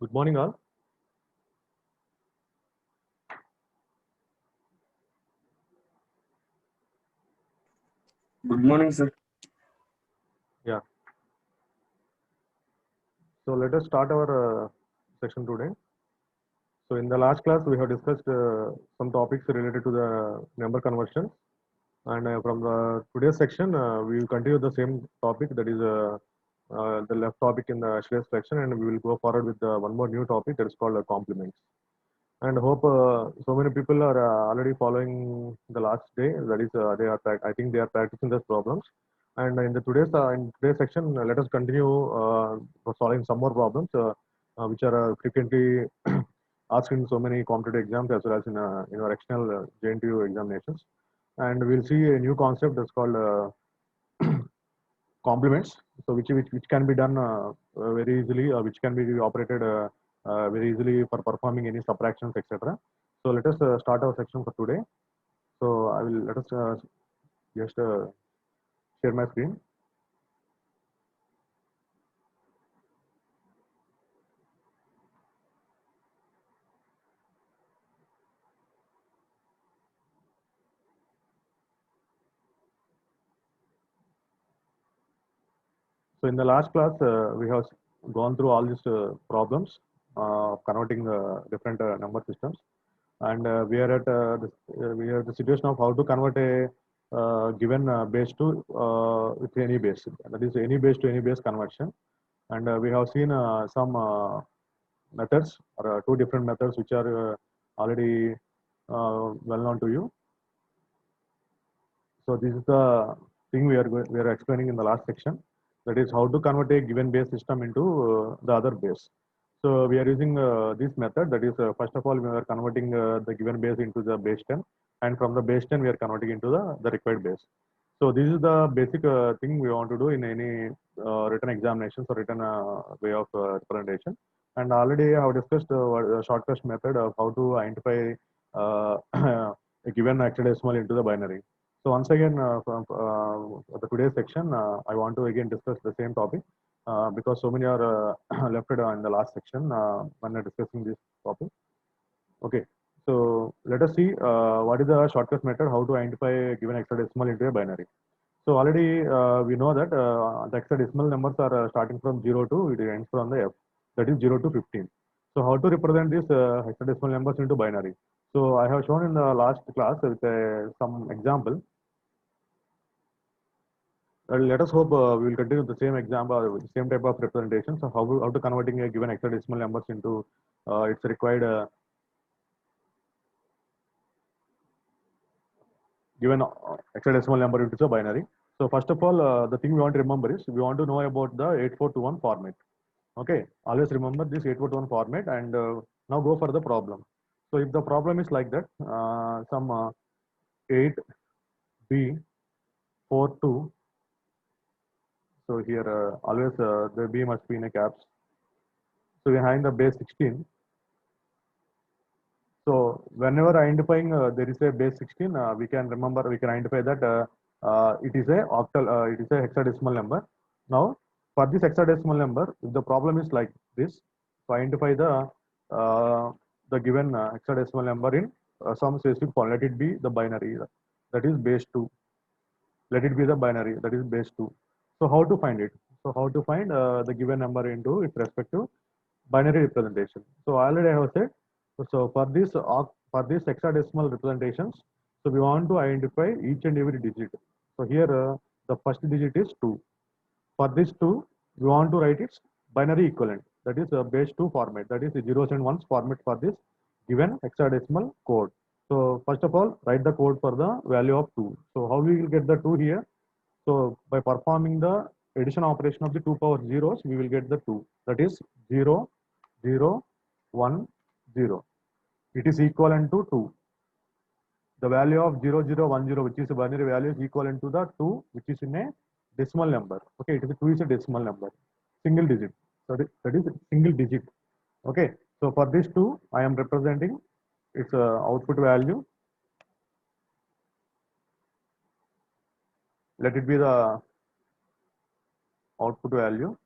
Good morning, all. Good morning, sir. Yeah. So let us start our section today. So in the last class, we have discussed some topics related to the number conversion, and from the today's section, we will continue the same topic, that is the left topic in the yesterday's section, and we will go forward with one more new topic, that is called complements. And hope so many people are already following the last day. That is, I think they are practicing those problems. And in today's section, let us continue for solving some more problems which are frequently asked in so many competitive exams as well as in our external JNTU examinations. And we'll see a new concept that's called complements. So which can be done very easily, which can be operated very easily for performing any subtractions, etc. So let us start our section for today. So I will let us just share my screen. So in the last class, we have gone through all these problems of converting different number systems, and we are at the situation of how to convert a given base to with any base. That is any base to any base conversion, and we have seen some methods or two different methods which are already well known to you. So this is the thing we are explaining in the last section. That is how to convert a given base system into the other base. So we are using this method. That is, first of all, we are converting the given base into the base 10, and from the base 10, we are converting into the required base. So this is the basic thing we want to do in any written examinations or written way of representation. And already I have discussed a shortcut method of how to identify a given hexadecimal into the binary. So once again, from the today's section, I want to again discuss the same topic because so many are left in the last section when discussing this topic. Okay, so let us see what is the shortcut method, how to identify a given hexadecimal into a binary. So already we know that the hexadecimal numbers are starting from 0 to it ends from the F, that is 0 to 15. So how to represent these hexadecimal numbers into binary? So I have shown in the last class with some example. Let us hope we will continue the same example, same type of representation. So how to converting a given hexadecimal numbers into its required given hexadecimal number into a binary. So first of all, the thing we want to remember is we want to know about the 8421 format. Okay, always remember this 8421 format, and now go for the problem. So if the problem is like that, some 8B42. So here always the B must be in a caps. So behind the base 16. So whenever identifying there is a base 16, we can remember, we can identify that it is a octal, it is a hexadecimal number. Now for this hexadecimal number, if the problem is like this, so identify the given hexadecimal number in some specific form. Let it be the binary, that is base 2. Let it be the binary, that is base 2. So how to find it? So how to find the given number into its respective binary representation? So already I have said. So for these hexadecimal representations, so we want to identify each and every digit. So here the first digit is 2. For this 2, we want to write its binary equivalent. That is base 2 format. That is the zeros and ones format for this given hexadecimal code. So first of all, write the code for the value of 2. So how we will get the 2 here? So by performing the addition operation of the 2 power zeros, we will get the 2. That is 0, 0, 1, 0. It is equivalent to 2. The value of 0010, which is a binary value, is equivalent to the 2, which is in a decimal number. Okay, it is 2 is a decimal number, single digit. So that is single digit. Okay, so for this 2, I am representing its output value. Let it be the output value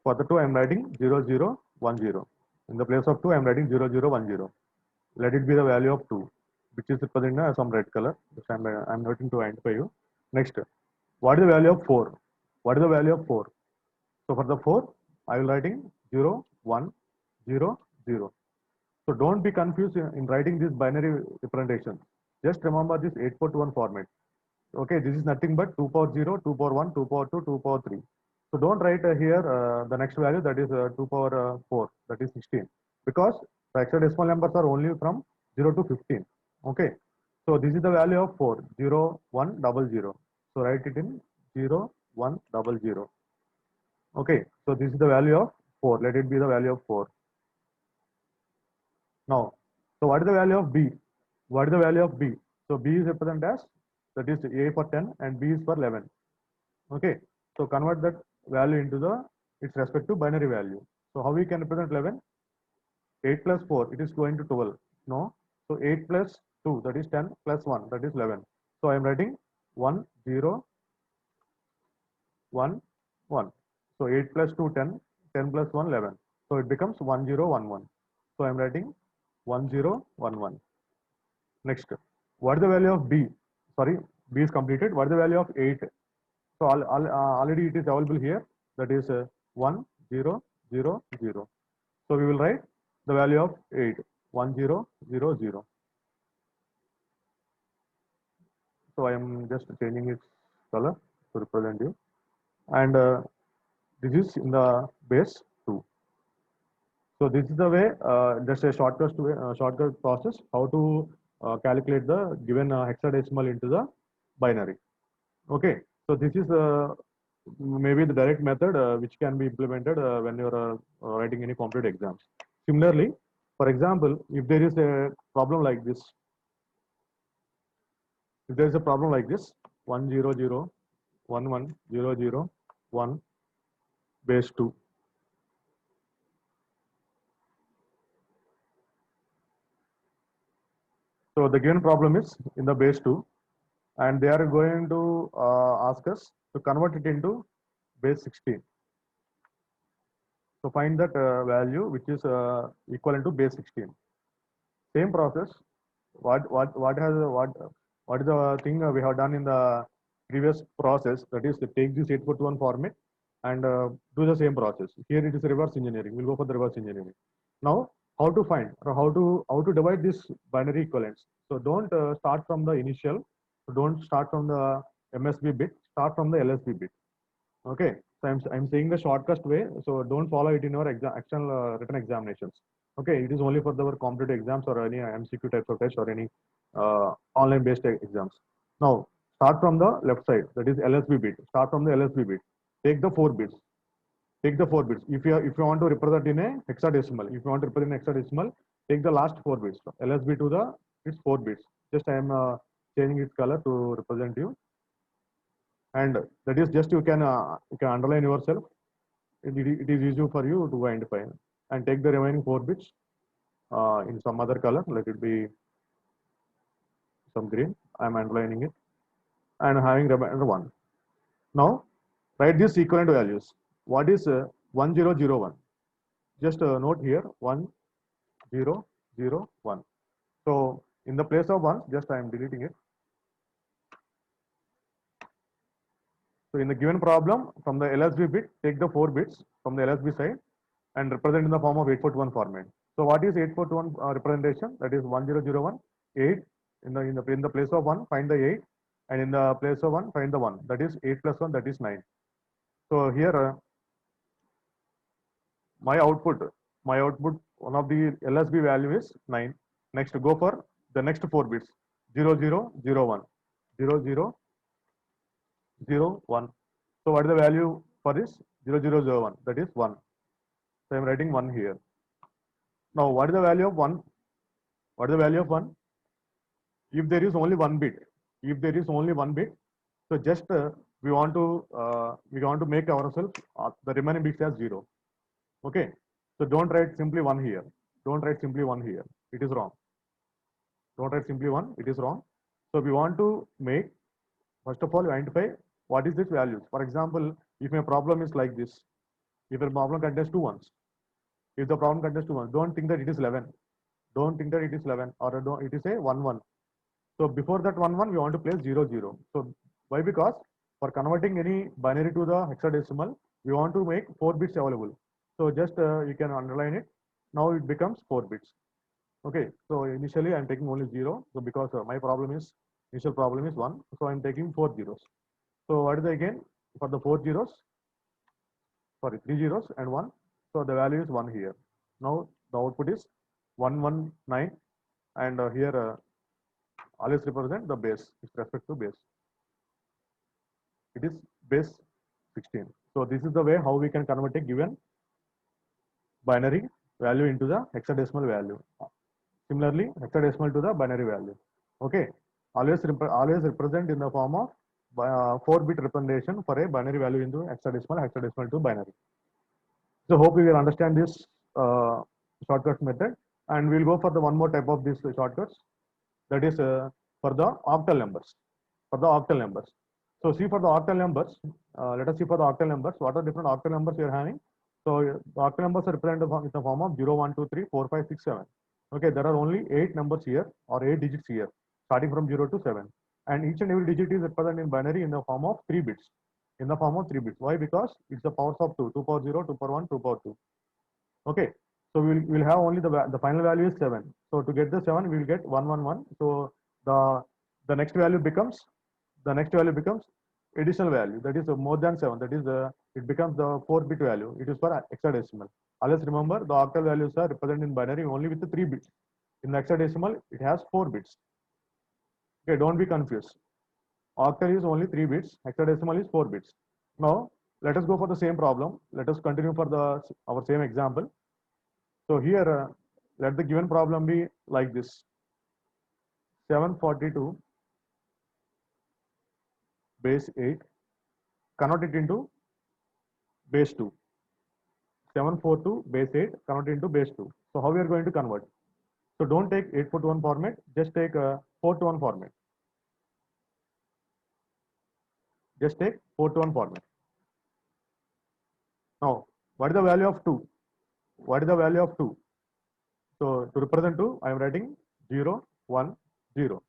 For the 2, I am writing 0, 0, 1, 0. In the place of 2, I am writing 0, 0, 1, 0. Let it be the value of 2, which is represented as some red color. I'm noting to identify you. Next, what is the value of 4? What is the value of 4? So for the 4, I will writing 0, 1, 0, 0. So don't be confused in writing this binary representation. Just remember this 8421 format. Okay, this is nothing but 2 power 0, 2 power 1, 2 power 2, 2 power 3. So don't write here the next value, that is 2 power 4, that is 16, because the hexadecimal numbers are only from 0 to 15. Okay, so this is the value of 4, 0, 1, 0, 0. So write it in 0, 1, 0. Okay, so this is the value of 4. Let it be the value of 4. Now, so what is the value of B? What is the value of B? So B is represented as, that is A for 10 and B is for 11. Okay, so convert that value into the its respective binary value. So how we can represent 11? 8 plus 4, it is going to 12. No, so 8 plus 2, that is 10, plus 1, that is 11. So I am writing 1, 0, 1, 1. So 8 plus 2, 10, 10 plus 1, 11. So it becomes 1, 0, 1, 1. So I am writing 1, 0, 1, 1. Next, what is the value of B? Sorry, B is completed. What is the value of 8? So already it is available here. That is 1, 0, 0, 0. So we will write the value of 8, 1, 0, 0, 0. So I am just changing its color to represent you. And this is in the base 2. So this is the way, just a shortcut process, how to calculate the given hexadecimal into the binary. Okay, so this is maybe the direct method which can be implemented when you are writing any competitive exams. Similarly, for example, if there is a problem like this, if there is a problem like this, 1, 0, 0, 1, 1, 0, 0, 1, base 2. So the given problem is in the base 2, and they are going to ask us to convert it into base 16. So find that value which is equivalent to base 16. Same process. What is the thing we have done in the previous process? That is to take this 841 format and do the same process. Here it is reverse engineering. We'll go for the reverse engineering. Now, how to find or how to divide this binary equivalents? So don't start from the initial. So don't start from the MSB bit. Start from the LSB bit. Okay. So I'm saying the shortest way. So don't follow it in your external written examinations. Okay. It is only for the competitive exams or any MCQ types of test or any online based exams. Now start from the left side. That is LSB bit. Start from the LSB bit. Take the 4 bits. Take the 4 bits. If you want to represent in a hexadecimal, if you want to represent in hexadecimal, take the last 4 bits. LSB to the its 4 bits. Just I am changing its color to represent you. And that is just you can underline yourself. It is easy for you to identify and take the remaining 4 bits in some other color. Let it be some green. I am underlining it and having remainder 1. Now write these equivalent values. What is 1001? Just note here 1001. So in the place of 1, just I am deleting it. So in the given problem, from the LSB bit, take the 4 bits from the LSB side and represent in the form of 841 format. So what is 841 representation? That is 1001, 8 in the place of 1, find the 8, and in the place of 1, find the 1. That is 8 plus 1, that is 9. So here my output, one of the LSB value is 9. Next, go for the next 4 bits 0001, 0001. So what is the value for this 0001? That is 1. So I am writing 1 here. Now what is the value of 1? What is the value of 1? If there is only 1 bit, so just we want to make ourselves the remaining bits as 0. Okay, so don't write simply 1 here. Don't write simply 1 here. It is wrong. Don't write simply 1. It is wrong. So we want to make, first of all, identify what is this values. For example, if my problem is like this, If a problem contains two ones, if the problem contains two ones, don't think that it is 11. Don't think that it is 11 or don't, it is a 1 1. So before that 1 1, we want to place 0 0. So why? Because for converting any binary to the hexadecimal, we want to make 4 bits available. So just you can underline it. Now it becomes 4 bits. Okay. So initially I'm taking only 0. So because my problem is initial problem is 1. So I'm taking 4 zeros. So what is the again for the 4 zeros? Sorry, 3 zeros and 1. So the value is 1 here. Now the output is 119, and here always represent the base with respect to base. It is base 16. So this is the way how we can convert a given binary value into the hexadecimal value. Similarly, hexadecimal to the binary value. Okay. Always represent in the form of 4-bit representation for a binary value into hexadecimal to binary. So hope you will understand this shortcut method, and we'll go for the one more type of these shortcuts, that is for the octal numbers. For the octal numbers. So see for the octal numbers, let us see for the octal numbers. What are different octal numbers we are having? So the octal numbers are represented in the form of 0, 1, 2, 3, 4, 5, 6, 7. Okay, there are only 8 numbers here or 8 digits here, starting from 0 to 7. And each and every digit is represented in binary in the form of 3 bits. In the form of 3 bits. Why? Because it's the powers of 2. 2 power 0, 2 power 1, 2 power 2. Okay. So we'll have only the final value is 7. So to get the 7, we will get 111. So the next value becomes additional value, that is more than 7. That is it becomes the 4-bit value. It is for hexadecimal. Always remember the octal values are represented in binary only with the 3 bits. In the hexadecimal, it has 4 bits. Okay, don't be confused. Octal is only 3 bits. Hexadecimal is 4 bits. Now let us go for the same problem. Let us continue for our same example. So here, let the given problem be like this: 742 base 8, convert it into base 2. 742 base 8, convert it into base 2. So how we are going to convert? So don't take 8 to 1 format, just take 4 to 1 format. Just take 4 to 1 format. Now, what is the value of 2? What is the value of 2? So to represent 2, I am writing 0, 1, 0.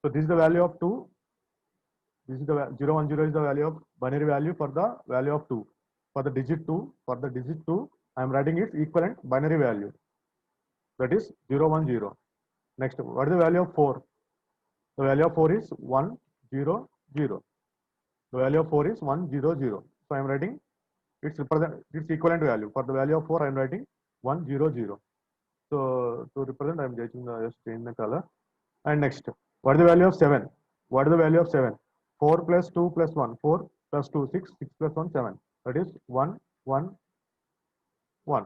So this is the value of 2. This is the 0, 1, 0 is the value of binary value for the value of 2. For the digit 2, I am writing its equivalent binary value. That is 0, 1, 0. Next, what is the value of 4? The value of 4 is 1, 0, 0. The value of 4 is 1, 0, 0. So I am writing its equivalent value. For the value of 4, I am writing 1, 0, 0. So to represent, I am just change the color. And next, what is the value of 7? What is the value of 7? 4 plus 2 plus 1. 4 plus 2, 6. 6 plus 1, 7. That is 1, 1, 1.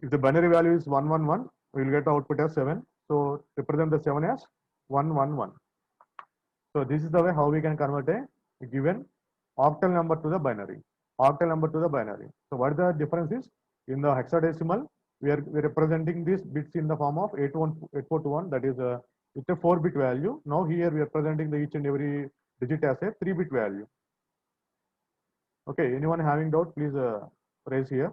If the binary value is 1, 1, 1, we will get the output as 7. So represent the 7 as 1, 1, 1. So this is the way how we can convert a given octal number to the binary. Octal number to the binary. So what the difference is? In the hexadecimal, we are representing these bits in the form of 8421, that is with a 4-bit value. Now here we are presenting the each and every digit as a 3-bit value. Okay, anyone having doubt, please raise here.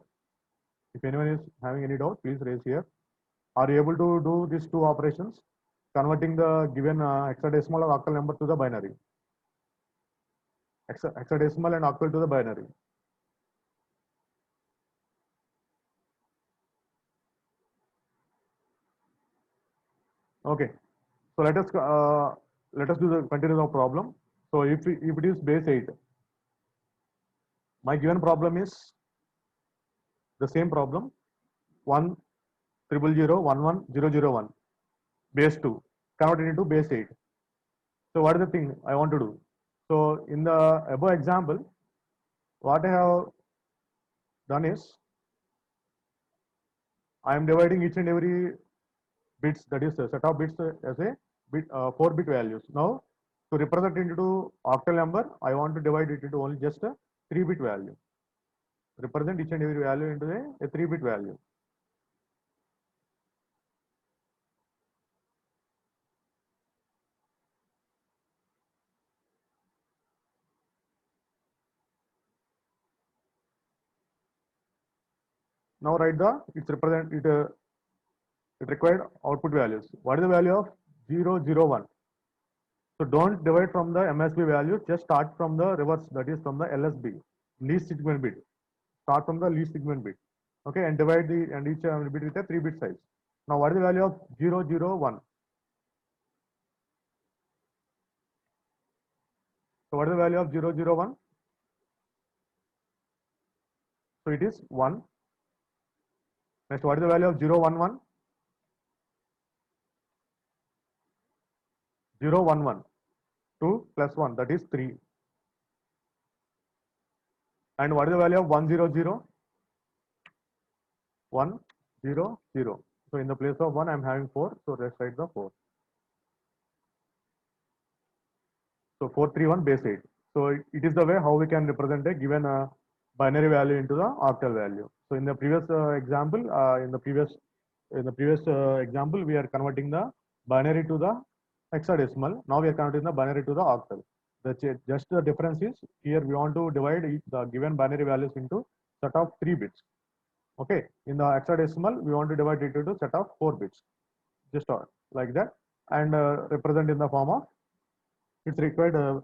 If anyone is having any doubt, please raise here. Are you able to do these two operations, converting the given hexadecimal or octal number to the binary? Hexadecimal and octal to the binary. Okay, so let us continue the problem. So if it is base 8, my given problem is the same problem: 1 0 0 1 1 0 0 1 base 2 converted into base 8. So what is the thing I want to do? So in the above example, what I have done is I am dividing each and every bits, that is a set of bits as a 4-bit values. Now to represent it into octal number, I want to divide it into only just a 3-bit value. Represent each and every value into a 3-bit value. Now write the it's represent it it required output values. What is the value of 001? So don't divide from the MSB value, just start from the reverse, that is from the LSB, least significant bit. Start from the least significant bit. Okay, and divide the and each bit with a 3-bit size. Now what is the value of 001? So what is the value of 001? So it is 1. Next, what is the value of 011? 011. 2 plus 1, that is 3. And what is the value of 100? 100. So in the place of 1, I am having 4. So let's write the 4. So 431 base 8. So it is the way how we can represent a given binary value into the octal value. So in the previous example, in the previous example, we are converting the binary to the hexadecimal. Now we are converting the binary to the octal. Just the difference is here we want to divide the given binary values into set of 3 bits. Okay, in the hexadecimal we want to divide it into set of 4 bits, just like that, and represent in the form of it's required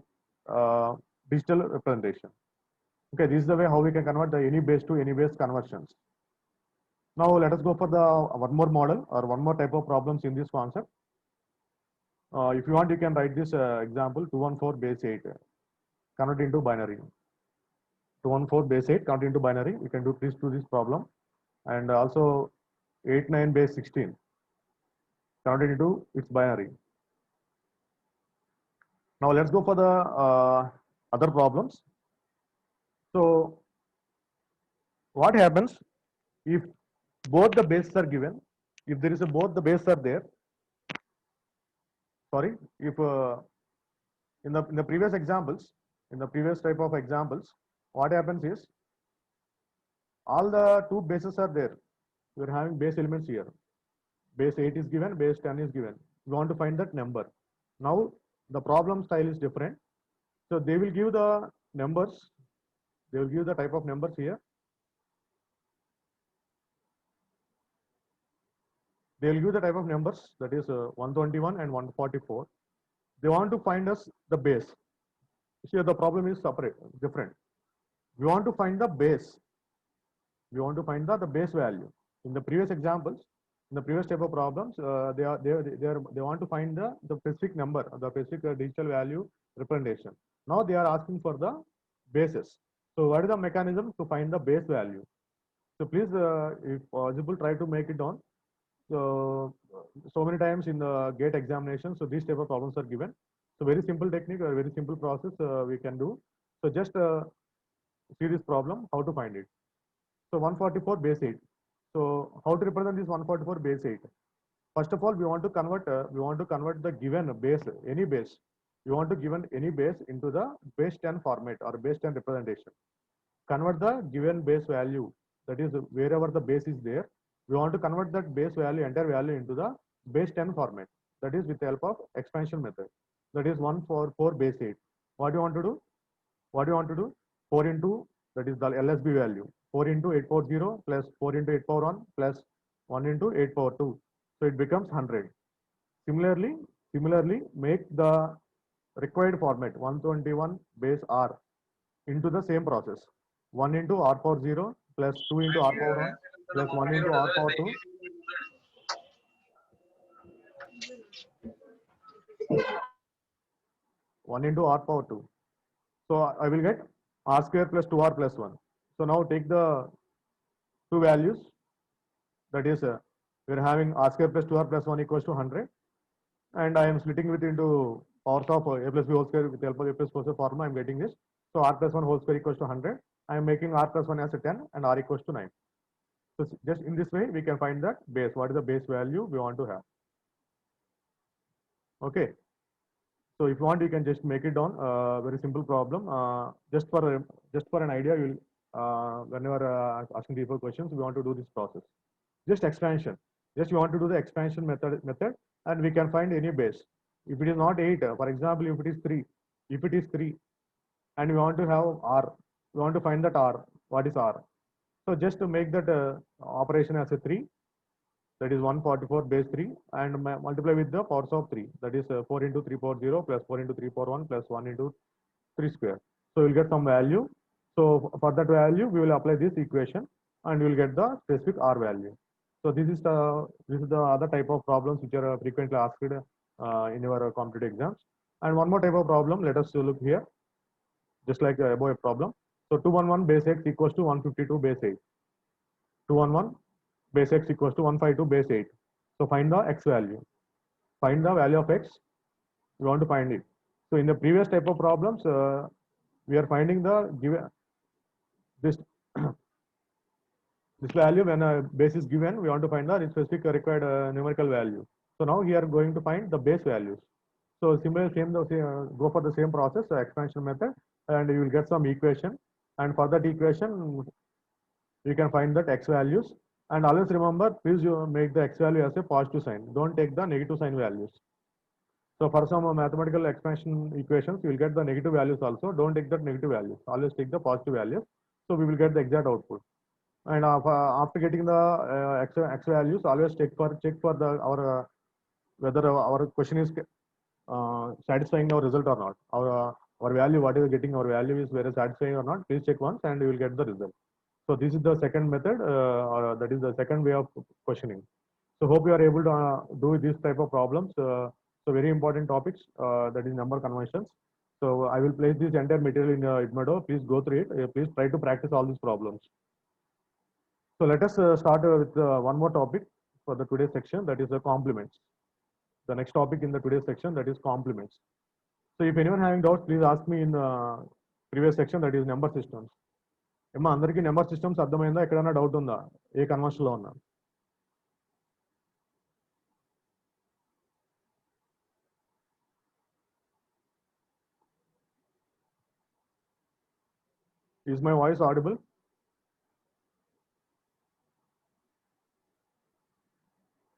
digital representation. Okay, this is the way how we can convert the any base to any base conversions. Now let us go for the one more model or one more type of problems in this concept. If you want, you can write this example 214 base 8 convert into binary. 214 base 8 convert into binary. You can do please do this problem, and also 89 base 16 convert into its binary. Now let's go for the other problems. So what happens if both the bases are given? If there is a both the bases are there. Sorry, if in the previous examples, in the previous type of examples, what happens is all the two bases are there. We are having base elements here. Base 8 is given, base 10 is given. We want to find that number. Now the problem style is different. So they will give the numbers. They will give the type of numbers here. They will give the type of numbers, that is 121 and 144. They want to find us the base. Here the problem is separate, different. We want to find the base. We want to find the base value. In the previous examples, in the previous type of problems, they want to find the specific number, the specific digital value representation. Now they are asking for the bases. So what is the mechanism to find the base value? So please, if possible, try to make it down. So many times in the GATE examination, so these type of problems are given. So very simple technique or very simple process we can do. So just see this problem, how to find it. So 144 base 8. So how to represent this 144 base 8? First of all, we want to convert the given base, any base. We want to given any base into the base 10 format or base 10 representation. Convert the given base value, that is wherever the base is there. We want to convert that base value, entire value into the base 10 format. That is with the help of expansion method. That is 144 base 8. What do you want to do? What do you want to do? 4 into, that is the LSB value. 4 into 840 plus 4 into 8 power 1 plus 1 into 8 power 2. So it becomes 100. Similarly, make the required format 121 base R into the same process. 1 into R power 0 plus 2 into R power 1 plus 1 into R power 2. One into R power 2. So I will get R square plus 2R plus 1. So now take the two values. That is, we are having R square plus 2R plus 1 equals to 100. And I am splitting it into powers of A plus B whole square with the help of A plus B formula. I am getting this. So R plus 1 whole square equals to 100. I am making R plus 1 as a 10 and R equals to 9. So just in this way, we can find that base. What is the base value we want to have? Okay. So if you want, you can just make it down. Very simple problem. Just for an idea, you will whenever asking people questions, we want to do this process. Just expansion. Just you want to do the expansion method, and we can find any base. If it is not 8, for example, if it is 3, and we want to have R, we want to find that R. What is R? So just to make that operation as a 3, that is 144 base 3, and multiply with the powers of 3, that is 4 into 3 power 0 plus 4 into 3 power 1 plus 1 into 3 square. So we'll get some value. So for that value, we will apply this equation and we will get the specific R value. So this is the other type of problems which are frequently asked in your competitive exams. And one more type of problem, let us look here, just like above a problem. So 211 base x equals to 152 base 8. 211 base x equals to 152 base 8. So find the x value. Find the value of x. We want to find it. So in the previous type of problems, we are finding the given this this value when a base is given. We want to find the specific required numerical value. So now we are going to find the base values. So similarly, go for the same process, expansion method, and you will get some equation. And for that equation, you can find that x values. And always remember, please you make the x value as a positive sign. Don't take the negative sign values. So for some mathematical expansion equations, you will get the negative values also. Don't take the negative values. Always take the positive values. So we will get the exact output. And after getting the x values, always check for the our whether our question is satisfying our result or not. Our value, what is getting our value is very satisfying or not. Please check once, and you will get the result. So this is the second method, or that is the second way of questioning. So hope you are able to do this type of problems. So very important topics, that is number conversions. So I will place this entire material in Edmodo. Please go through it. Please try to practice all these problems. So let us start with one more topic for the today's section, that is the complements. The next topic in the today's section, that is complements. So if anyone having doubts, please ask me in previous section, that is number systems. ఏమో అందరికీ number systems అర్థమైందా? ఎక్కడైనా doubt ఉందా ఏ conversion లో ఉన్నా? Is my voice audible?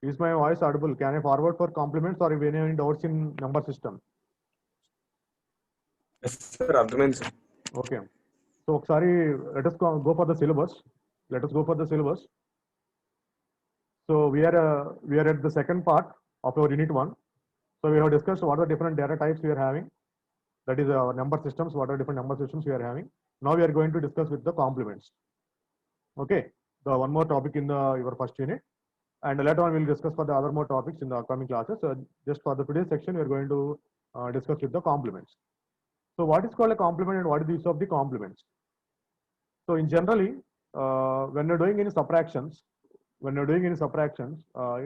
Is my voice audible? Can I forward for compliments or if any doubts in number system? Yes, sir. అర్థమైంది sir. Okay. So ఒకసారి let us go for the syllabus. Let us go for the syllabus. So we are at the second part of our unit 1. So we have discussed what are the different data types we are having. That is our number systems, what are different number systems we are having. Now we are going to discuss with the complements. Okay. The one more topic in your first unit. And later on, we'll discuss for the other more topics in the upcoming classes. Just for the today's section, we are going to discuss with the complements. So what is called a complement and what is the use of the complements? So in generally, when you're doing any subtractions,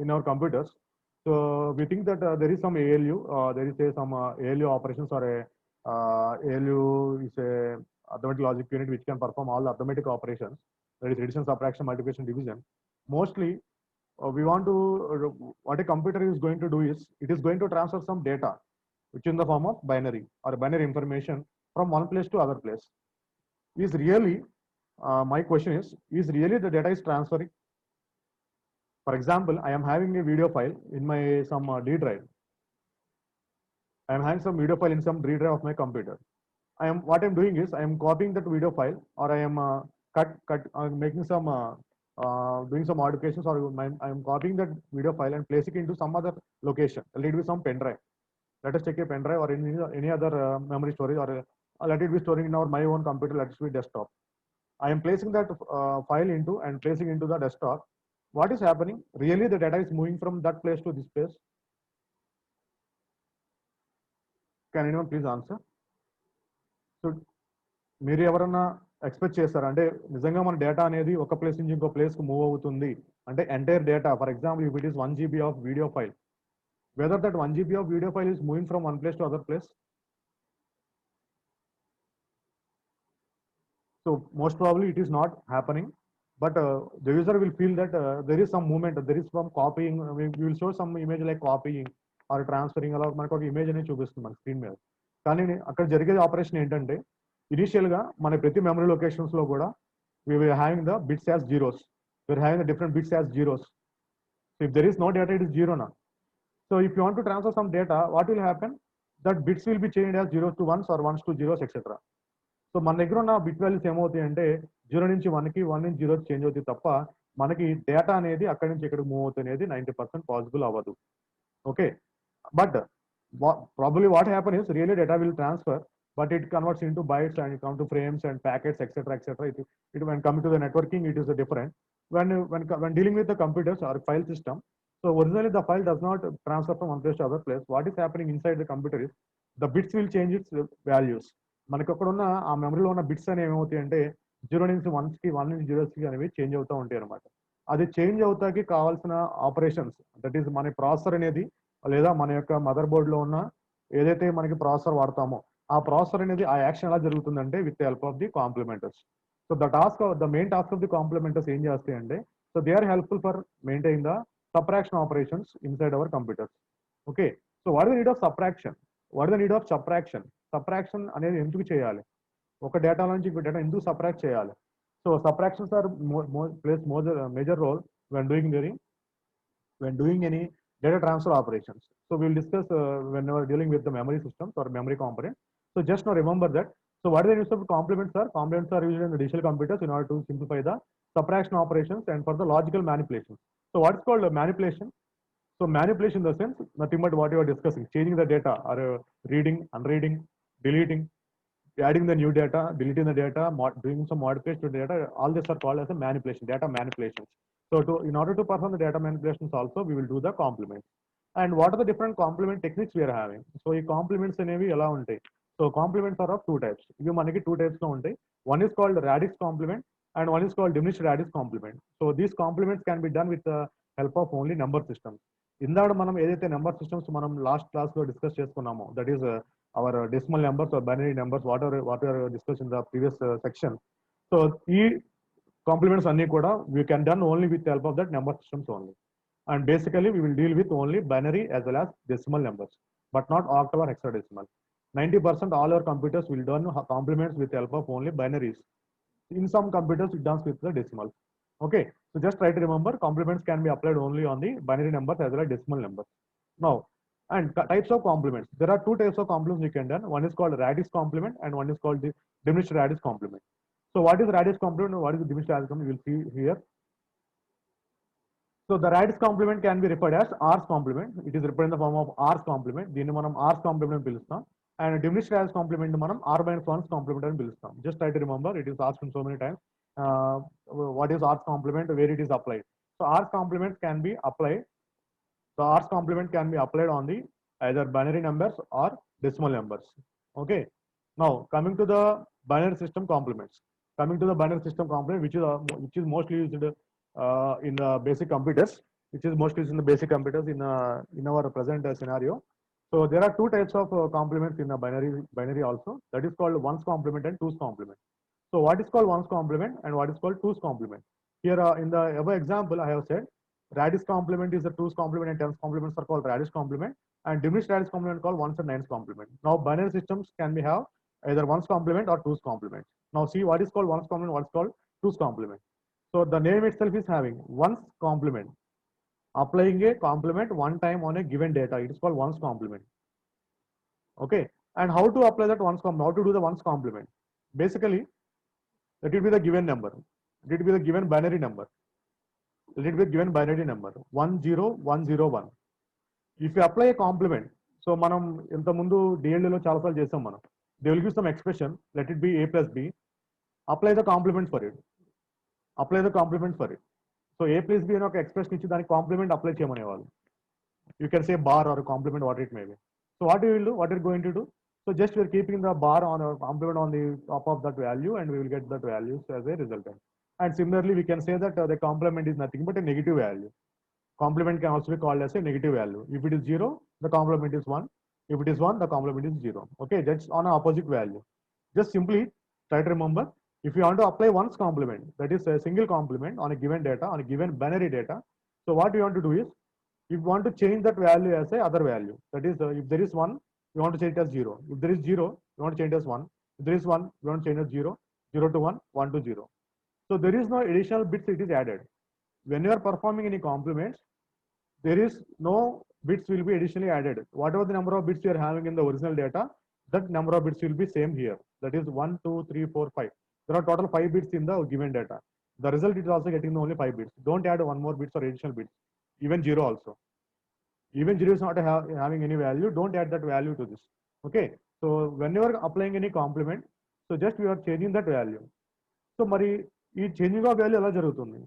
in our computers, so we think that there is some ALU, there is some ALU operations, or ALU is a arithmetic logic unit which can perform all the arithmetic operations. That is addition, subtraction, multiplication, division. Mostly, we want to, what a computer is going to do is, it is going to transfer some data, which in the form of binary or binary information from one place to other place. Is really, my question is really the data is transferring? For example, I am having a video file in my some D drive. I am having some video file in some D drive of my computer. What I'm doing is I am copying that video file, or I am making some doing some modifications, or I am copying that video file and placing it into some other location. Let it be some pen drive. Let us take a pen drive or any other memory storage, or let it be storing in my own computer. Let it be desktop. I am placing that file into and placing into the desktop. What is happening? Really, the data is moving from that place to this place. Can anyone please answer? So, మీరు ఎవరన్నా expect చేస్తారా అంటే నిజంగా మన data అనేది ఒక place నుంచి ఇంకో ప్లేస్ కు మూవ్ అవుతుంది అంటే entire data, for example if it is 1 GB of video file, whether that 1 GB of video file is moving from one place to other place? So most probably it is not happening, but the user will feel that there is some movement, there is some copying. We will show some image like copying or transferring. అలా మనకు ఒక image అనేది చూపిస్తుంది మన screen మీద. కానీ అక్కడ జరిగే ఆపరేషన్ ఏంటంటే ఇనిషియల్ గా మన ప్రతి మెమరీ లొకేషన్స్ లో కూడా we were having the bits as zeros. We are having the different bits as zeros. So if there is no data, it is zero now. So if you want to transfer some data, what will happen? That bits will be changed as zeros to ones or ones to zeros, etc. So మన దగ్గర ఉన్న bit values ఏమవుతాయి అంటే 0 నుంచి 1కి 1 నుంచి 0 change అవుతాయి తప్ప మనకి డేటా అనేది అక్కడి నుంచి ఇక్కడికి మూవ్ అవుతుంది అనేది 90% పాసిబుల్ అవ్వదు. Okay, but probably what happens is really data will transfer, but it converts into bytes and it come to frames and packets, etc., etc. When coming to the networking, it is a different. When dealing with the computers or file system, so originally the file does not transfer from one place to other place. What is happening inside the computer is the bits will change its values. మనకి అక్కడ ఉన్న ఆ మెమరీలో ఉన్న bits అనేవి ఏమవుతాయి అంటే 0 నుంచి 1కి 1 నుంచి 0కి అనేవి చేంజ్ అవుతూ ఉంటాయి అనమాట. అది చేంజ్ అవుతాకి కావాల్సిన ఆపరేషన్స్, దట్ ఈస్ మన ప్రాసెసర్ అనేది లేదా మన యొక్క మదర్ బోర్డ్లో ఉన్న ఏదైతే మనకి ప్రాసెసర్ వాడతామో ఆ ప్రాసెసర్ అనేది ఆ యాక్షన్ ఎలా జరుగుతుందంటే with help of the complementers. So the main task of the complementers ఏం చేస్తాయి అంటే so they are helpful for maintain the subtraction operations inside our computers. Okay, so what the need of subtraction? What the need of subtraction? Subtraction అనేది ఎందుకు చేయాలి? ఒక data నుంచి ఇంకో data ఎందుకు సబ్ట్రాక్ట్ చేయాలి? So subtractions are plays major role when doing any data transfer operations. So we will discuss when we are dealing with the memory systems or memory component. So just now remember that. So what are the use of complements are? Complements are used in the digital computers in order to simplify the subtraction operations and for the logical manipulations. So what is called manipulation? So manipulation in the sense nothing but what you are discussing, changing the data or reading, unreading, deleting, adding the new data, deleting the data, doing some modifications to the data. All these are called as a manipulation, data manipulations. So in order to perform the data manipulations also, we will do the complements. And what are the different complement techniques we are having? So ఈ complements అనేవి ఎలా ఉంటాయి? So complements are of two types. ఇవి మనకి two types లో ఉంటాయి. One is called radix complement and one is called diminished radix complement. So these complements can be done with the help of only number systems. ఇందాక మనం ఏదైతే number systems మనం last class లో discuss చేసుకున్నామో that is our decimal numbers or binary numbers what are discuss in the previous section. So ఈ complements అన్ని కూడా we can done only with the help of that number systems only, and basically we will deal with only binary as well as decimal numbers but not octal or hexadecimal. 90% all our computers will done complements with the help of only binaries. In some computers it does with the decimal. Okay, so just try to remember complements can be applied only on the binary numbers as well as decimal numbers. Now, and types of complements, there are two types of complements you can done. One is called radix complement and one is called the diminished radix complement. So what is radix complement and what is the diminished radix complement? You will see here. So the radix complement can be referred as R's complement. It is referred in the form of R's complement. దీన్ని మనం R's complement అని పిలుస్తాం. And diminished radix complement మనం R minus 1's complement అని పిలుస్తాం. Just try to remember, it is asked so many times. What is R's complement? Where it is applied? So R's complement can be applied. The R's complement can be applied on the either binary numbers or decimal numbers. Okay. Now coming to the binary system complements. Coming to the binary system complement, which is mostly used in the basic computers, which is mostly used in the basic computers in our present scenario. So there are two types of complements in a binary also. That is called ones complement and twos complement. So what is called ones complement and what is called twos complement? Here in the above example, I have said radix complement is the twos complement and tens complements are called radix complement, and diminished radix complement called ones and nines complement. Now binary systems can be have either ones complement or twos complement. Now see what is called ones complement, what is called twos complement. So the name itself is having ones complement, applying a complement one time on a given data. It is called ones complement. Okay, and how to apply that ones complement? How to do the ones complement? Basically, let it be the given number. Let it be the given binary number. Let it be given binary number 10101. If you apply a complement, so మనం ఇంత ముందు డిఎల్ఏలో చాలాసార్లు చేసాం మనం. They will give some expression. Let it be a plus b. Apply the complement for it. Apply the complement for it. So a plus b అని ఒక expression ఇచ్చి దానికి కాంప్లిమెంట్ అప్లై చేయమనేవాళ్ళు. You can say bar or a complement, what it may be. So what you will do, what you're going to do? So just we're keeping the bar on a complement on the top of that value, and we will get that values as a resultant. And similarly, we can say that the complement is nothing but a negative value. Complement can also be called as a negative value. If it is 0, the complement is 1. If it is 1, the complement is 0. Okay, that's on an opposite value. Just simply try to remember, if you want to apply one's complement, that is a single complement on a given data, on a given binary data. So what you want to do is, if you want to change that value as a other value, that is if there is 1, you want to change it as 0. If there is 0, you want to change it as 1. If there is 1, you want to change it as 0, 0 to 1, 1 to 0. So there is no additional bits it is added. When you are performing any complements, there is no bits will be additionally added. Whatever the number of bits you are having in the original data, that number of bits will be same here. That is 1, 2, 3, 4, 5. There are total 5 bits in the given data. The result is also getting only 5 bits. Don't add one more bits or additional bits. Even 0 also. Even 0 is not having any value. Don't add that value to this. Okay. So whenever applying any complement, so just we are changing that value. So మరి ఈ changing of value ఎలా జరుగుతుంది?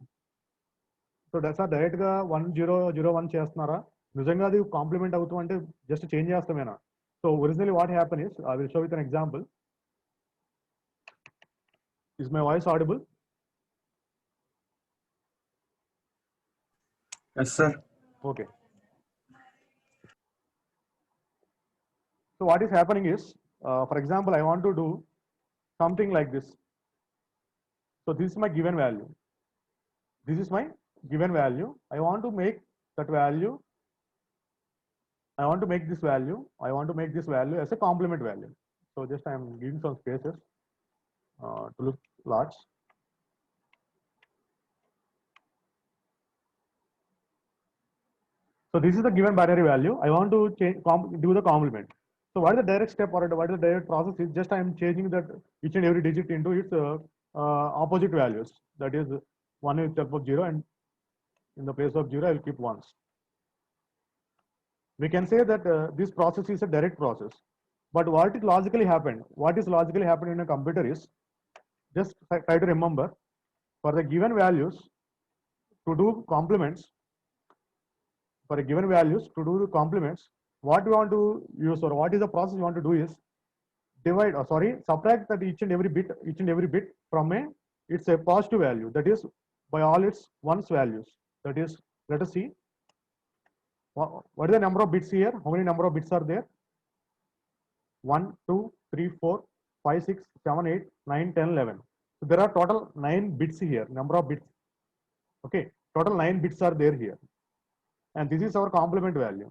So sir direct గా 1001 చేస్తున్నారా? నిజంగా అది complement అవుతాం అంటే జస్ట్ చేంజ్ చేస్తామేనా? So originally what happen is I will show with an example. Is my voice audible? Yes, sir. Okay. So what is happening is, for example, I want to do something like this. So this is my given value. This is my given value. I want to make that value. I want to make this value. I want to make this value as a complement value. So just I am giving some spaces to look large. So this is the given binary value. I want to change, do the complement. So what is the direct step or what is the direct process? Is just I am changing that each and every digit into its opposite values. That is 1 is step of 0, and in the place of 0 I will keep 1s. We can say that this process is a direct process. But what is logically happened? What is logically happened in a computer is, just try to remember, for the given values to do complements, for a given values to do the complements, what we want to use or what is the process we want to do is divide, or subtract that each and every bit from it's a positive value, that is by all its ones values. That is, let us see what is the number of bits here. How many number of bits are there? 1, 2, 3, 4, 5, 6, 7, 8, 9, 10, 11. So there are total 9 bits here, number of bits. Okay, total 9 bits are there here, and this is our complement value.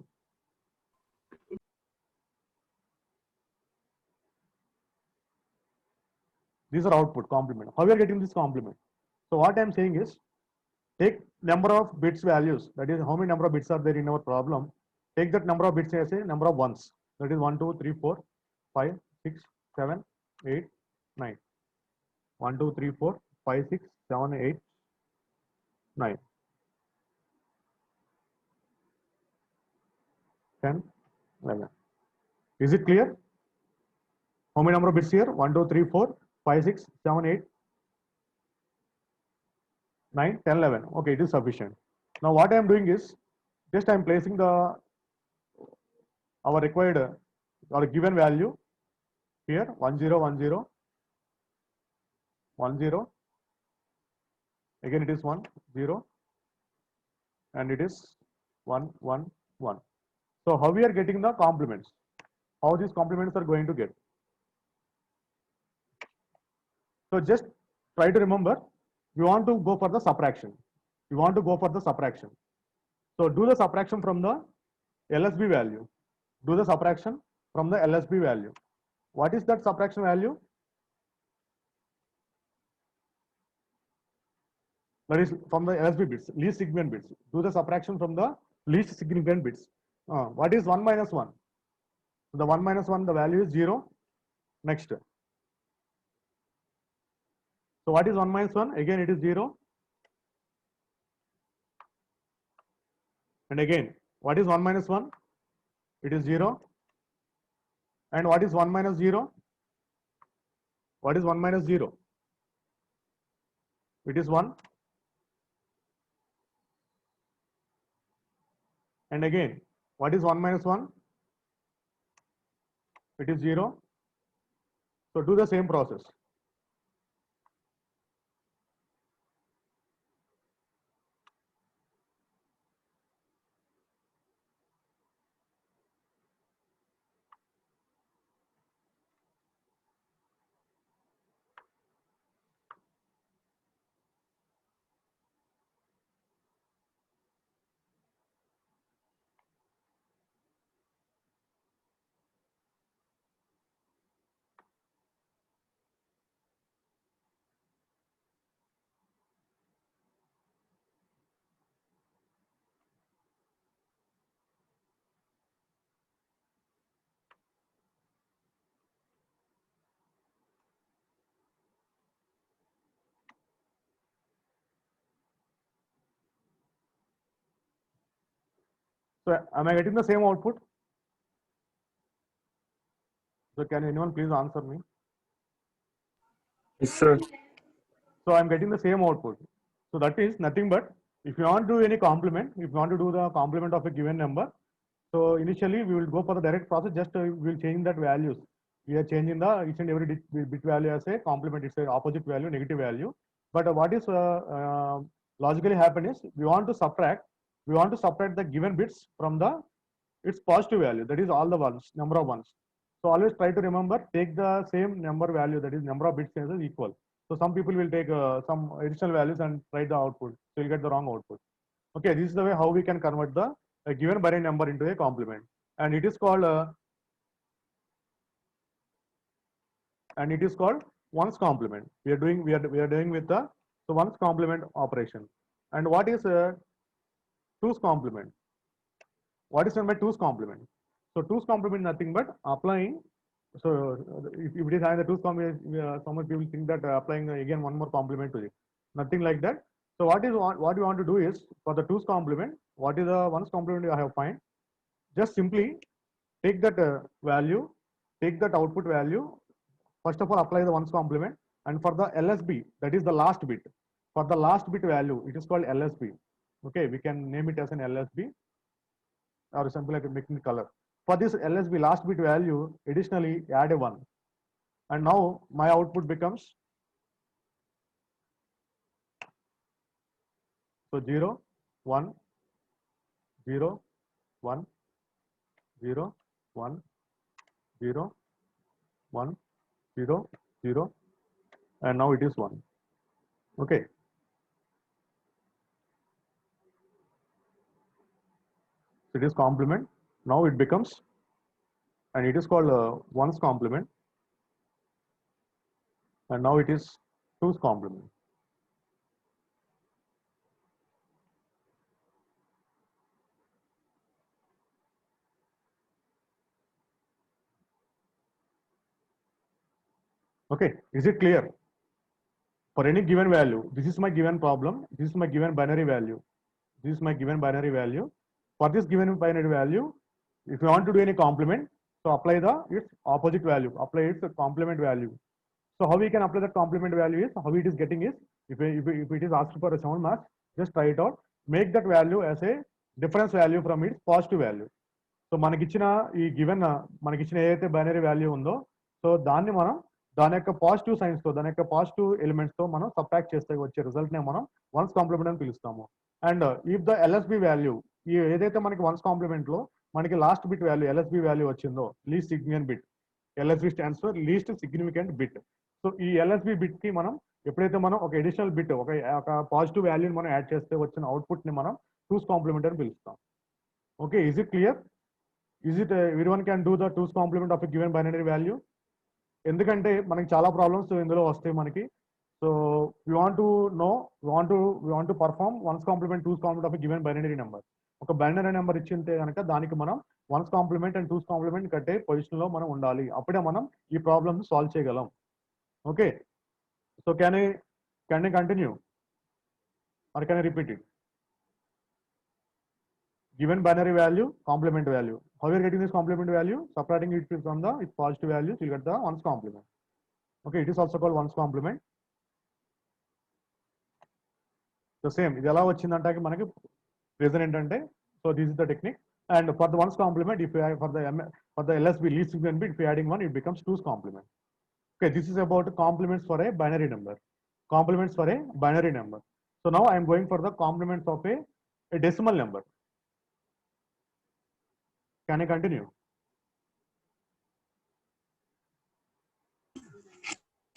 These are output complement. How we are getting this complement? So what I am saying is, take number of bits values. That is how many number of bits are there in our problem. Take that number of bits as a number of ones. That is 1, 2, 3, 4, 5, 6, 7, 8, 9. 1, 2, 3, 4, 5, 6, 7, 8, 9. 10, 11. Is it clear? How many number of bits here? 1, 2, 3, 4, 5, 6, 7, 8, 9, 10, 11. Okay, it is sufficient. Now what I am doing is, just I am placing the our required or given value here, 1, 0, 1, 0, 1, 0. Again it is 1, 0, and it is 1, 1, 1. So how we are getting the complements? How these complements are going to get? So just try to remember, we want to go for the subtraction. We want to go for the subtraction. So do the subtraction from the LSB value. Do the subtraction from the LSB value. What is that subtraction value? That is from the LSB bits, least significant bits. Do the subtraction from the least significant bits. What is 1 minus 1? The 1 minus 1, the value is 0. Next. So what is 1 minus 1? Again it is 0. And again, what is 1 minus 1? It is 0. And what is 1 minus 0? What is 1 minus 0? It is 1. And again, what is 1 minus 1? It is 0. So do the same process. So am I getting the same output? So can anyone please answer me? Yes, sir. So I'm getting the same output. So that is nothing but if you want to do any complement, if you want to do the complement of a given number, so initially we will go for the direct process, just we will change that values. We are changing the each and every bit value as a complement, it's a opposite value, negative value. But what is logically happen is we want to subtract the given bits from the its positive value, that is all the ones, number of ones. So always try to remember, take the same number value, that is number of bits is equal. So some people will take some additional values and try the output, so you'll get the wrong output. Okay, this is the way how we can convert the given binary number into a complement, and it is called ones complement. We are doing with the ones complement operation. And what is two's complement? What is meant by two's complement? So two's complement nothing but applying. So if it is having the two's complement, some people think that applying again one more complement to it. Nothing like that. So what you want to do is for the two's complement, what is the ones complement I have find? Just simply take that value, take that output value. First of all, apply the ones complement, and for the LSB, that is the last bit. For the last bit value, it is called LSB. Okay, we can name it as an LSB, or something like making color. For this LSB last bit value, additionally add a 1, and now my output becomes so 0, 1, 0, 1, 0, 1, 0, 1, 0, 0, and now it is 1. Okay. So it is complement. Now it becomes, and it is called ones complement, and now it is two's complement. Okay, is it clear? For any given value, this is my given problem, this is my given binary value, this is my given binary value. For this given binary value, if you want to do any complement, so apply the its opposite value, apply its complement value. So how we can apply the complement value is, how it is getting is, if it is asked for a 7 marks, just try it out, make that value as a difference value from its positive value. So మనకిచ్చిన ఈ given మనకిచ్చిన ఏదైతే binary value ఉందో, so దాన్ని మనం దాని యొక్క positive science తో, దాని యొక్క పాజిటివ్ ఎలిమెంట్స్ తో మనం సబ్ట్రాక్ట్ చేస్తే వచ్చే రిజల్ట్ నే మనం వన్స్ కాంప్లిమెంట్ అని పిలుస్తాము. And if the LSB value, ఈ ఏదైతే మనకి వన్స్ కాంప్లిమెంట్ లో మనకి last bit value LSB value వచ్చిందో, least significant bit, LSB stands for least significant bit. So ఈ ఎల్ఎస్బి బిట్ కి మనం ఎప్పుడైతే మనం ఒక అడిషనల్ బిట్, ఒక పాజిటివ్ వాల్యూని మనం యాడ్ చేస్తే వచ్చిన అవుట్పుట్ ని మనం టూస్ కాంప్లిమెంట్ అని పిలుస్తాం. Okay, is it clear? Is it everyone can do the two's complement of a given binary value? ఎందుకంటే మనకి చాలా ప్రాబ్లమ్స్ ఇందులో వస్తాయి మనకి. So we want to perform ones complement, two's complement of a given binary number. ఒక binary number ఇచ్చింటే కనుక దానికి మనం one's complement and two's complement కట్టే పొజిషన్ లో మనం ఉండాలి, అప్పుడే మనం ఈ ప్రాబ్లమ్ సాల్వ్ చేయగలం. Okay, so can I continue or can I repeat it? Given binary value, complement value. How we are getting this complement value? Subtracting it from the its positive values, you get the ones complement. Okay, it is also called ones complement. The same. ఇది ఎలా వచ్చిందంటే మనకి reason ఏంటంటే, so this is the technique. And for the ones complement, if you add for the LSB least significant bit, if you adding 1, it becomes two's complement. Okay, this is about complements for a binary number. Complements for a binary number. So now I am going for the complements of a decimal number. Can I continue?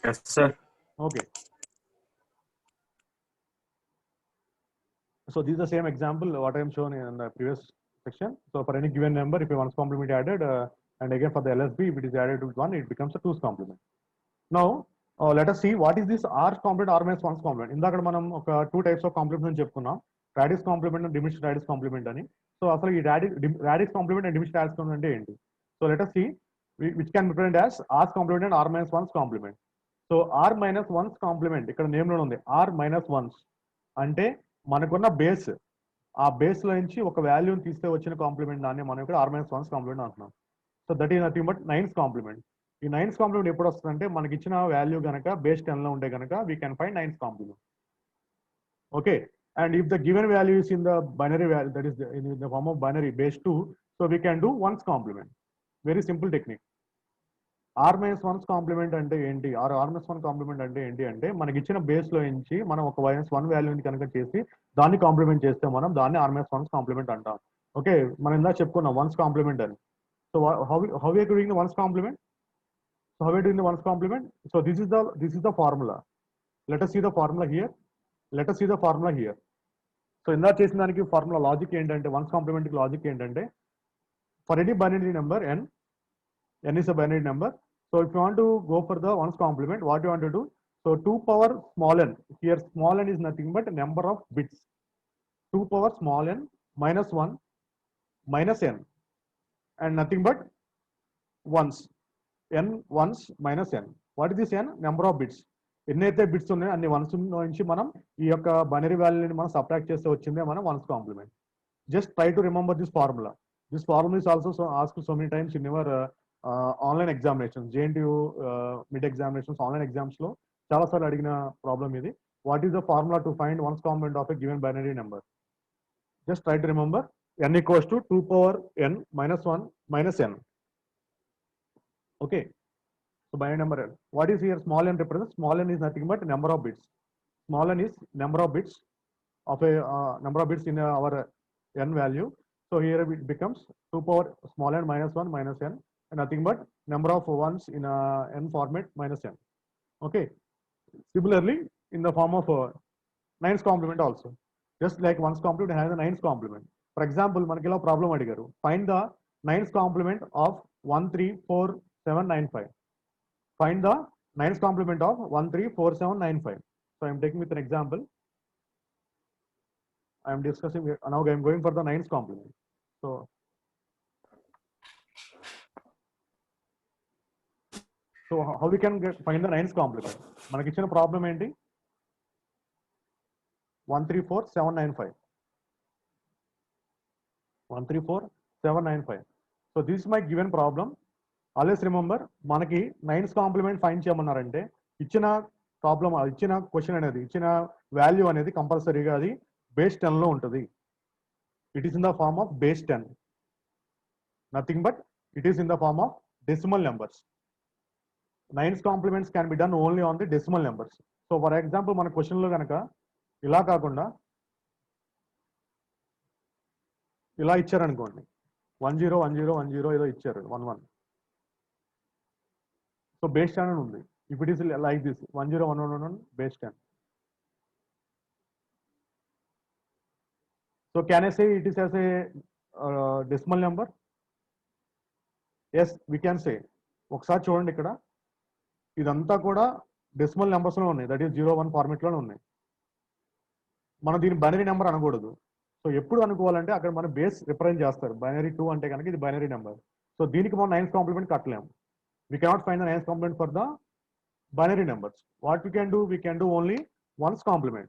Yes, sir. Okay. So this is the same example what I am shown in the previous section. So for any given number, if you ones complement added, and again for the LSB, if it is added with 1, it becomes a two's complement. Now let us see what is this R complement, R minus ones complement. ఇందాక మనం ఒక 2 types of complement అని చెప్పుకున్నాం, radix complement and diminished radix complement అని. So అసలు ఈ radix complement and diminished radix complement అంటే ఏంటి? So let us see which can be represented as R complement and R minus ones complement. So R minus ones complement ఇక్కడ name లో ఉంది, R minus ones అంటే మనకున్న base ఆ base లో నుంచి ఒక వాల్యూని తీస్తే వచ్చిన కాంప్లిమెంట్ దాన్ని మనం ఇక్కడ r-1 కాంప్లిమెంట్ అంటున్నాం. So that is nothing but nine's complement. ఈ నైన్స్ కాంప్లిమెంట్ ఎప్పుడు వస్తుందంటే మనకి ఇచ్చిన వాల్యూ కనుక బేస్ 10 లో ఉంటే కనుక we can find nine's complement. Okay, and if the given value is in the binary value, that is in the form of binary base 2, so we can do ones complement. Very simple technique. r-1 complement అంటే ఏంటి, r-1 complement అంటే ఏంటి అంటే మనకి ఇచ్చిన base లో నుంచి మనం ఒక -1 వాల్యూని కనుక చేసి దాన్ని కాంప్లిమెంట్ చేస్తే మనం దాన్ని r-1 కాంప్లిమెంట్ అంటాం. ఓకే, మనం ఇందా చెప్పుకున్నాం వన్స్ కాంప్లిమెంట్ అని. So how we are doing the ones complement? So how we are doing the ones complement? So this is the formula. Let us see the formula here. Let us see the formula here. So ఇందా చేసిన దానికి formula logic ఏంటంటే once complement logic ఏంటంటే for any binary number n is a binary number. So if you want to go for the ones complement, what you want to do? So 2 power small n, here small n is nothing but number of bits. 2 power small n minus 1 minus n and nothing but ones. n ones minus n. What is this n? Number of bits. ఎన్నైతే bits ఉన్నాయో అన్ని once నుంచి మనం ఈ యొక్క binary వాల్యూని మనం subtract చేస్తే వచ్చిందే మనం one's complement. Just try to remember this formula. This formula is also asked so many times in your online examinations, JNTU mid examinations, online exams లో చాలా సార్లు అడిగిన ప్రాబ్లం ఇది. What is the formula to find one's complement of a given binary number? Just try to remember n equals to 2 power n minus 1 minus n. Okay, so binary number n. What is here small n represents? Small n is nothing but number of bits. Small n is number of bits of a number of bits in our n value. So here it becomes 2 power small n minus 1 minus n and nothing but number of ones in n format minus n. Okay, similarly in the form of nines complement also, just like ones complement has a nines complement. For example, మనకి ఇలా problem అడిగారు, find the nines complement of 1 3 4 7 9 5. Find the nines complement of 1 3 4 7 9 5. So I am taking with an example. I am discussing now. I am going for the nines complement. So how we can find the nines complement? మనకి ఇచ్చిన problem ఏంటి? 1 3 4 7 9 5. 1 3 4 7 9 5. So this is my given problem. Always remember, మనకి nines complement find చేయమన్నారంటే ఇచ్చిన problem, ఇచ్చిన question అనేది, ఇచ్చిన value అనేది కంపల్సరీగా అది బేస్ 10 లో ఉంటుంది. It is in the form of base 10, nothing but it is in the form of decimal numbers. Nine's complements can be done only on the decimal numbers. So for example మన question లో కనుక ఇలా కాకుండా ఇలా ఇచ్చారనుకోండి, 1 0 1 0 1 0 ఏదో ఇచ్చారు 1 1. So base 10 ఉంది. If it is like this 1 0 1 1 1 base 10. So can I say it is as a decimal number? Yes, we can say. ఒకసారి చూడండి, ఇక్కడ ఇదంతా కూడా డెసిమల్ నెంబర్స్ లో ఉన్నాయి, దట్ ఈస్ 0 1 ఫార్మేట్ లోనే ఉన్నాయి. మనం దీన్ని బైనరీ నెంబర్ అనకూడదు. సో ఎప్పుడు అనుకోవాలంటే అక్కడ మన బేస్ రిప్రజెంట్ చేస్తారు. బైనరీ 2 అంటే కనుక ఇది బైనరీ నెంబర్. సో దీనికి మనం నైన్స్ కాంప్లిమెంట్ కట్టలేము. We cannot find the nines complement for the binary numbers. What we can do? We can do only ones complement.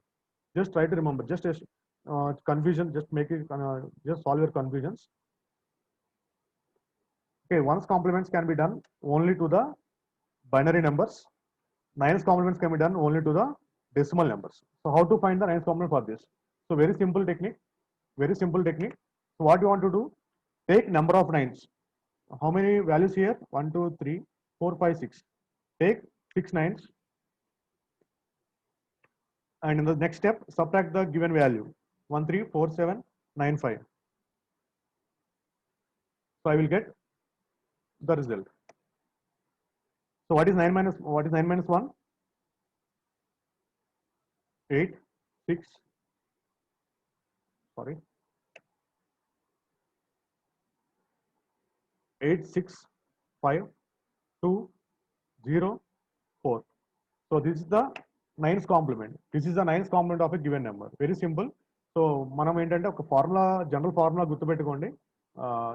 Just try to remember. Just confusion. Just make it. Just solve your confusions. Okay, ones complements can be done only to the binary numbers. Nines complements can be done only to the decimal numbers. So how to find the nines complement for this? So very simple technique. Very simple technique. So what you want to do? Take number of nines. How many values here? 1 2 3 4 5 6. Take 6 nines, and in the next step subtract the given value 1 3 4 7 9 5. So I will get the result. So what is 9 minus 1? 8 6 sorry 8 6 5 2 0 4. So this is the nines complement. This is the nines complement of a given number. Very simple. So మనం ఏంటంటే ఒక formula, general formula గుర్తుపెట్టుకోండి.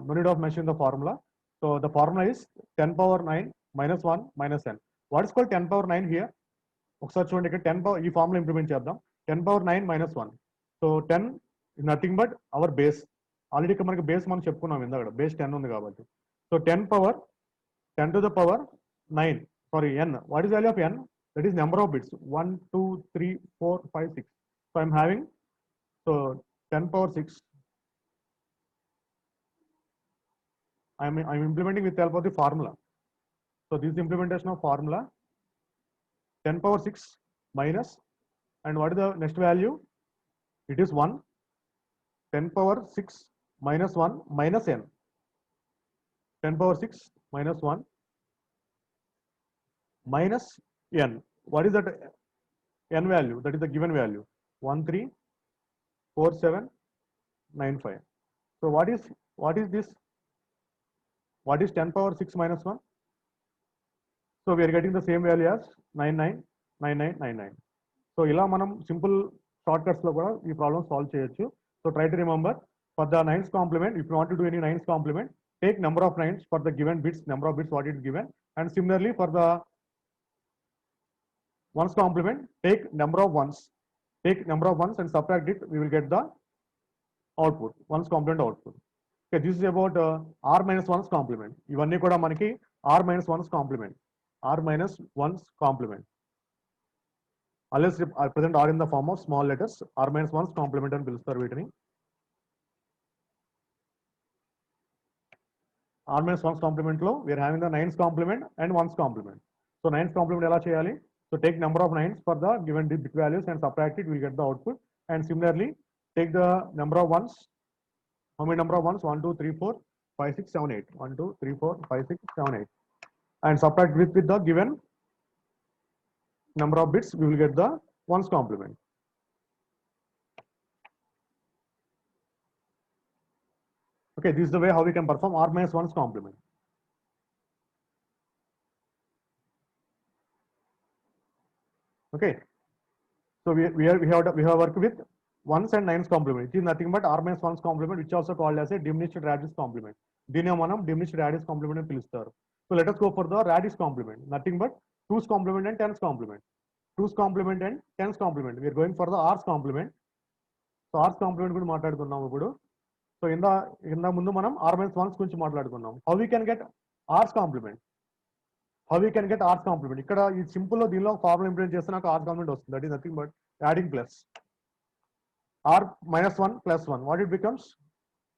No need of mentioning the formula. So the formula is 10 power 9 minus 1 minus n. What is called 10 power 9 here? ఒకసారి చూడండి, ఇక్కడ 10 power ఈ formula implement చేద్దాం. 10 power 9 minus 1. So 10 is nothing but our base. Already మనకి base మనం చెప్పుకున్నాం ఇందాక base 10 ఉంది కాబట్టి. So 10 power 10 to the power 9, sorry, n. What is value of n? That is number of bits, 1 2 3 4 5 6. So I'm having, so 10 power 6, I'm implementing with the help of the formula. So this is implementation of formula. 10 power 6 minus, and what is the next value? It is 1. 10 power 6 minus 1 minus n. 10 power 6 minus 1 minus n. What is that n value? That is the given value, 134795. So what is this? What is 10 power 6 minus 1? So we are getting the same value as 999999. So ఇలా మనం simple short cuts లో కూడా ఈ problem solve చేయొచ్చు. So try to remember, for the nine's complement, if you want to do any nine's complement, take number of nines for the given bits, number of bits what is given, and similarly for the ones complement, take number of ones and subtract it, we will get the output, ones complement output. Okay, this is about r minus 1's complement. ఇవన్నీ కూడా మనకి r minus 1's complement, r minus 1's complement, unless I present r in the form of small letters, r minus 1's complement అని పిలుస్తారు వీటిని. r minus 1's complement లో we are having the 9's complement and 1's complement. So 9's complement ఎలా చేయాలి? So take number of 9's for the given bit values and subtract it, we will get the output. And similarly take the number of 1's. How many number of 1's? 1 2 3 4 5 6 7 8. 1 2 3 4 5 6 7 8, and subtract with the given number of bits, we will get the 1's complement. Okay, this is the way how we can perform r minus 1's complement. Okay, so we have worked with 1's and 9's complement. It is nothing but r minus 1's complement, which also called as a diminished radius complement. దీన్ని మనం diminished radius complement అని పిలుస్తారు. So let us go for the radius complement. Nothing but 2's complement and 10's complement. 2's complement and 10's complement. We are going for the r's complement. So r's complement గురించి మాట్లాడుకున్నాం ఇప్పుడు. So ఇందా ముందు మనం r minus 1's గురించి మాట్లాడుకున్నాం. How we can get r's complement? ఇక్కడ ఈ సింపుల్ లో దీనిలో ఫార్ములా ఇంప్లిమెంట్ చేస్తే నాకు r complement వస్తుంది. That is nothing but adding plus r minus 1 plus 1. What it becomes?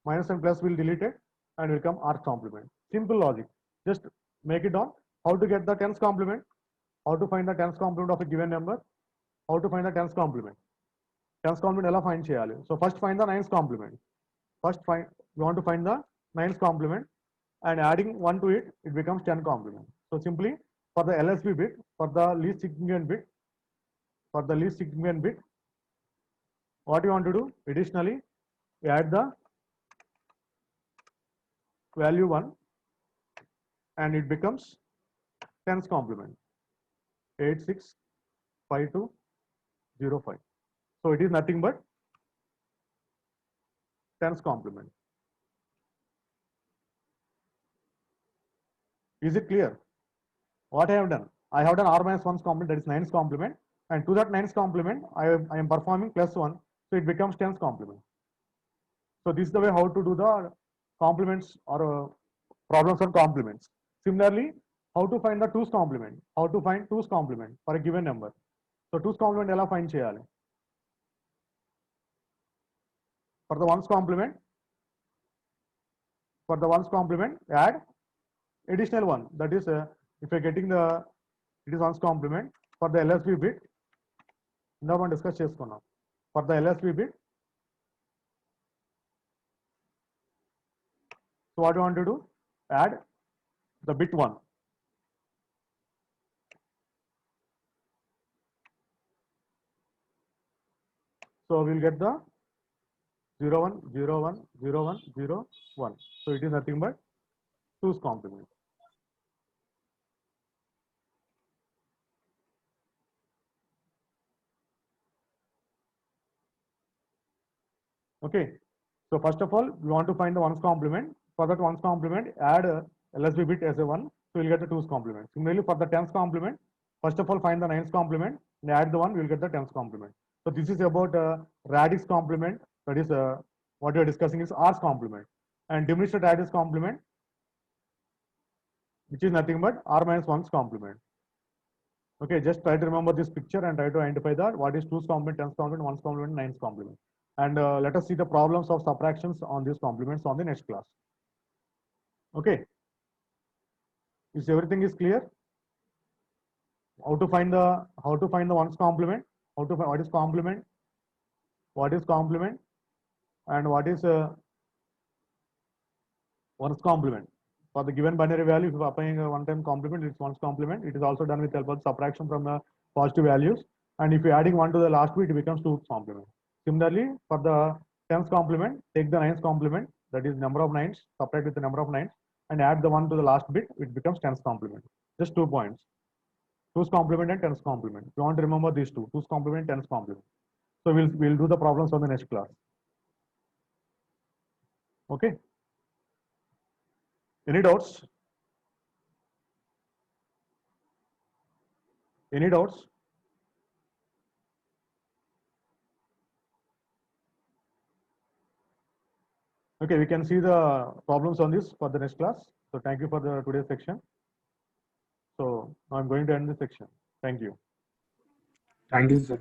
Minus and plus will delete it and will become r complement. Simple logic. Just make it down. How to get the 10's complement? How to find the 10's complement of a given number? How to find the 10's complement? 10's complement ఎలా find చేయాలి? So first find the 9's complement. We want to find the 9's complement, and adding 1 to it, it becomes 10 complement. So simply for the LSB bit, for the least significant bit, what you want to do? Additionally, add the value 1 and it becomes 10's complement, 865205. So it is nothing but 10's complement. Is it clear? What I have done? I have done r minus 1's complement, that is 9's complement, and to that 9's complement I am performing plus 1, so it becomes 10's complement. So this is the way how to do the complements or problems on complements. Similarly, how to find the 2's complement? How to find 2's complement for a given number? So 2's complement ఎలా find చేయాలి? For the 1's complement, add additional 1. That is, if you're getting it is 1's complement for the LSB bit. Now మనం discuss చేసుకున్నాం. For the LSB bit, so what you want to do? Add the bit 1. So we'll get the 0 1 0 1 0 1 0 1. So it is nothing but 2's complement. Okay, so first of all, we want to find the 1's complement. For that 1's complement, add LSB bit as a 1, so we'll get the 2's complement. Similarly, for the 10's complement, first of all, find the 9's complement and add the 1, we'll get the 10's complement. So this is about radix complement, That is what we are discussing is R's complement, and diminished lattice complement, which is nothing but R minus 1's complement. Okay, just try to remember this picture and try to identify that what is 2's complement, 10's complement, 1's complement, 9's complement. And let us see the problems of subtractions on these complements on the next class. Okay, is everything is clear? How to find the 1's complement? How to find what is complement? What is complement? And what is 1's complement? For the given binary value, if you are applying a one-time complement, it's 1's complement. It is also done with help of subtraction from the positive values. And if you're adding 1 to the last bit, it becomes 2's complement. Similarly, for the 10's complement, take the 9's complement, that is number of 9's, subtract with the number of 9's, and add the 1 to the last bit, it becomes 10's complement. Just 2 points. 2's complement and 10's complement. If you want to remember these two, 2's complement, 10's complement. So we'll do the problems on the next class. Okay. Any doubts? Any doubts? Okay, we can see the problems on this for the next class. So thank you for the today's section. So I'm going to end this section. Thank you. Thank you, sir.